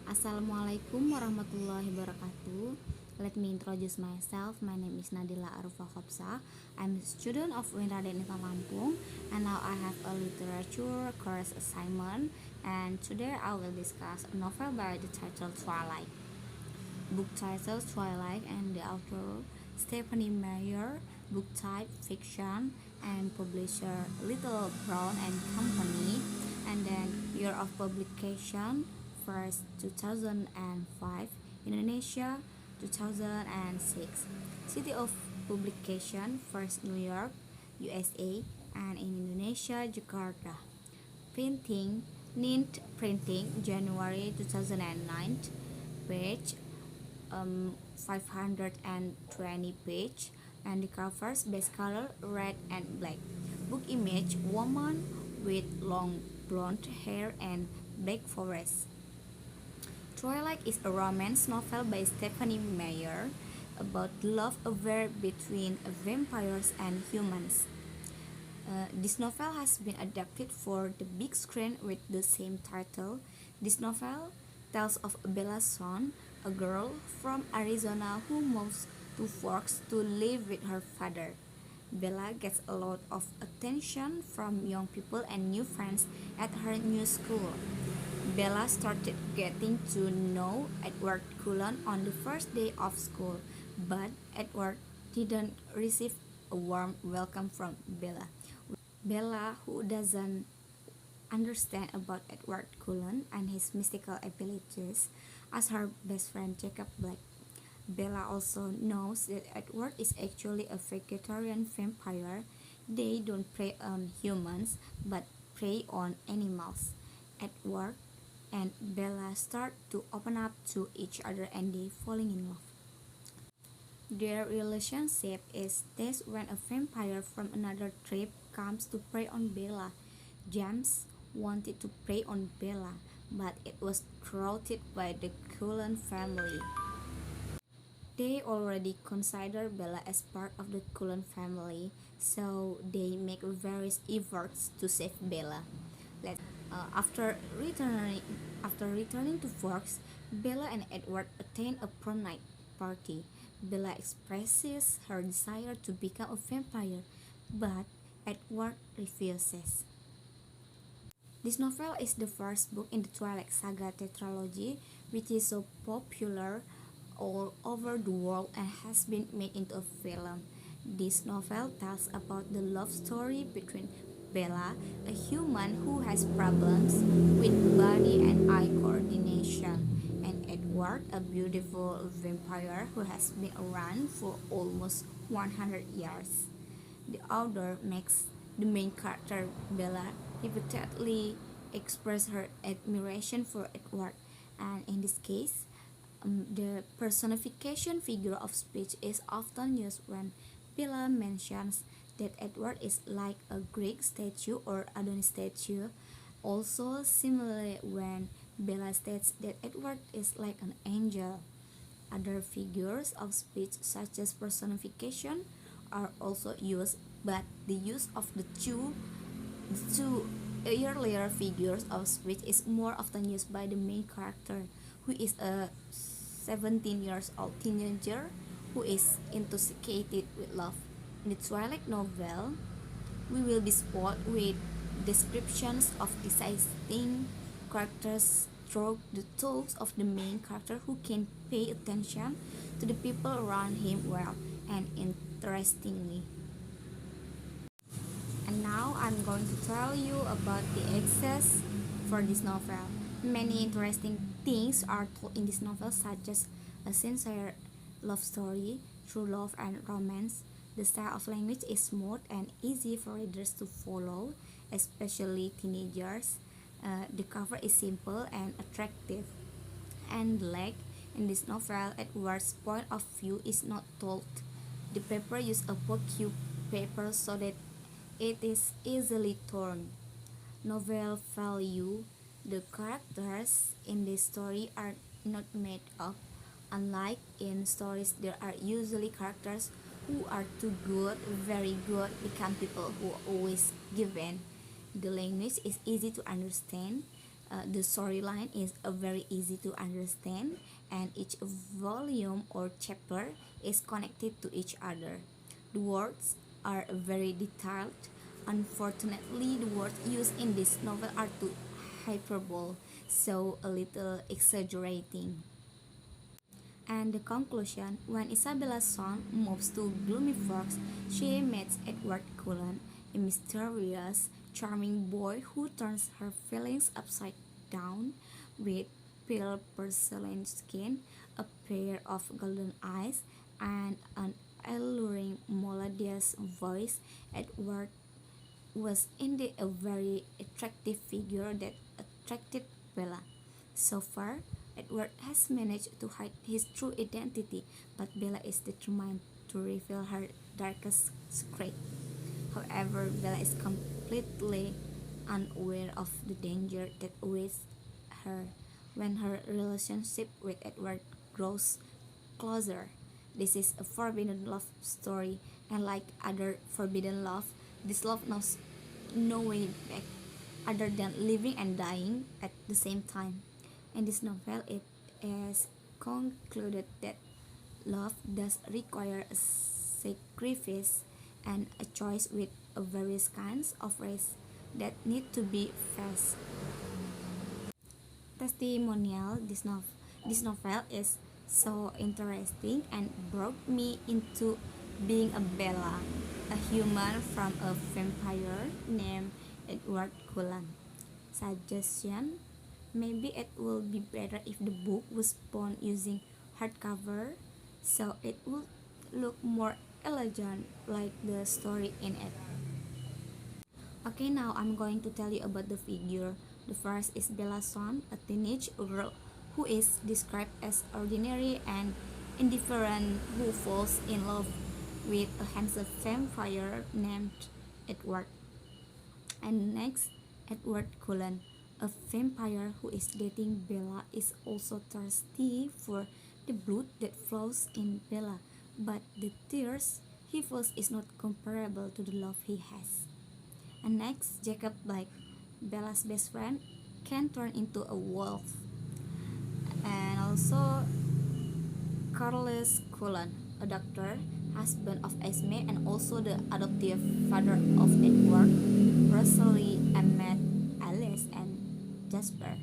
Assalamualaikum warahmatullahi wabarakatuh. Let me introduce myself. My name is Nadhila Arufah Chafshah. I'm a student of UINRIL in Lampung, and now I have a literature course assignment. And today I will discuss a novel by the title Twilight. Book title Twilight and the author Stephanie Meyer. Book type fiction and publisher Little Brown and Company. And then year of publication first 2005, Indonesia 2006. City of publication first New York, USA, and in Indonesia Jakarta. Printing Nint printing January 2009. Page 520 page, and the covers base color red and black. Book image woman with long blonde hair and black forest. Twilight is a romance novel by Stephanie Meyer about love affair between vampires and humans. This novel has been adapted for the big screen with the same title. This novel tells of Bella's son, a girl from Arizona who moves to Forks to live with her father. Bella gets a lot of attention from young people and new friends at her new school. Bella started getting to know Edward Cullen on the first day of school, but Edward didn't receive a warm welcome from Bella. Bella, who doesn't understand about Edward Cullen and his mystical abilities, asks her best friend Jacob Black. Bella also knows that Edward is actually a vegetarian vampire. They don't prey on humans, but prey on animals. Edward and Bella start to open up to each other and they falling in love. Their relationship is tested when a vampire from another tribe comes to prey on Bella. James wanted to prey on Bella, but it was thwarted by the Cullen family. They already consider Bella as part of the Cullen family, so they make various efforts to save Bella. Let, after returning to Forks, Bella and Edward attend a prom night party. Bella expresses her desire to become a vampire, but Edward refuses. This novel is the first book in the Twilight Saga tetralogy, which is so popular all over the world and has been made into a film. This novel tells about the love story between Bella, a human who has problems with body and eye coordination, and Edward, a beautiful vampire who has been around for almost 100 years. The author makes the main character Bella repeatedly express her admiration for Edward, and in this case, the personification figure of speech is often used when Bella mentions that Edward is like a Greek statue or Adonis statue. Also, similarly, when Bella states that Edward is like an angel. Other figures of speech, such as personification, are also used, but the use of the two earlier figures of speech is more often used by the main character, who is a 17 years old teenager who is intoxicated with love. In the Twilight novel, we will be spoiled with descriptions of exciting characters through the talks of the main character who can pay attention to the people around him well and interestingly. And now I'm going to tell you about the access for this novel. Many interesting things are told in this novel, such as a sincere love story, true love and romance. The style of language is smooth and easy for readers to follow, especially teenagers. The cover is simple and attractive. And like in this novel, Edward's point of view is not told. The paper uses a pocket paper so that it is easily torn. Novel value. The characters in this story are not made up. Unlike in stories, there are usually characters who are too good, very good, become people who always give in. The language is easy to understand. The storyline is very easy to understand, and each volume or chapter is connected to each other. The words are very detailed. Unfortunately, the words used in this novel are too hyperbole, so a little exaggerating. And the conclusion: when Isabella's son moves to Gloomy Forks, she meets Edward Cullen, a mysterious, charming boy who turns her feelings upside down. With pale porcelain skin, a pair of golden eyes, and an alluring, melodious voice, Edward was indeed a very attractive figure that attracted Bella. So far, Edward has managed to hide his true identity, but Bella is determined to reveal her darkest secret. However, Bella is completely unaware of the danger that awaits her when her relationship with Edward grows closer. This is a forbidden love story, and like other forbidden love, this love knows no way back other than living and dying at the same time. In this novel, it is concluded that love does require a sacrifice and a choice with various kinds of risks that need to be faced. Testimonial: this novel is so interesting and brought me into being a Bella, a human from a vampire named Edward Cullen. Suggestion: maybe it would be better if the book was bound using hardcover, so it would look more elegant like the story in it. Okay, now I'm going to tell you about the figure. The first is Bella Swan, a teenage girl who is described as ordinary and indifferent, who falls in love with a handsome vampire named Edward. And next, Edward Cullen, a vampire who is dating Bella, is also thirsty for the blood that flows in Bella, but the tears he feels is not comparable to the love he has. And next, Jacob Blake, Bella's best friend, can turn into a wolf. And also Carlos Cullen, a doctor, husband of Esme, and also the adoptive father of Edward, Rosalie, Emmett, Alice, and Jasper.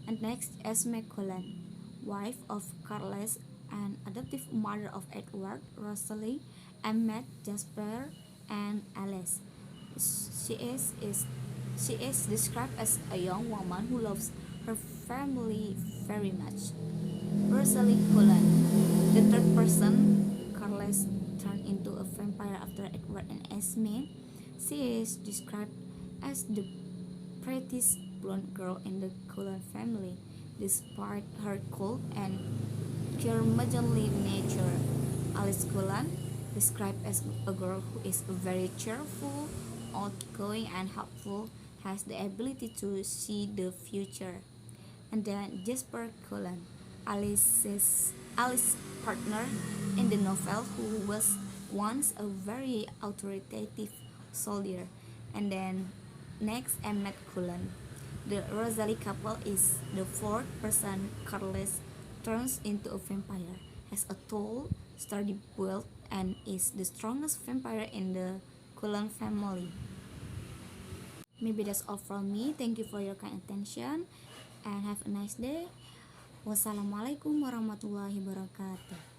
And next, Esme Cullen, wife of Carlos and adoptive mother of Edward, Rosalie, Emmett, Jasper, and Alice. She is described as a young woman who loves her family very much. Rosalie Cullen, the third person, Carlos turned into a vampire after Edward and Esme. She is described as the prettiest blonde girl in the Cullen family, despite her cold and curmudgeonly nature. Alice Cullen, described as a girl who is very cheerful, outgoing, and helpful, has the ability to see the future. And then Jasper Cullen, Alice's partner in the novel, who was once a very authoritative soldier. And then next, Emmett Cullen. The Rosalie couple is the fourth person Carlos turns into a vampire, has a tall, sturdy build, and is the strongest vampire in the Cullen family. Maybe that's all from me. Thank you for your kind attention and have a nice day. Wassalamualaikum warahmatullahi wabarakatuh.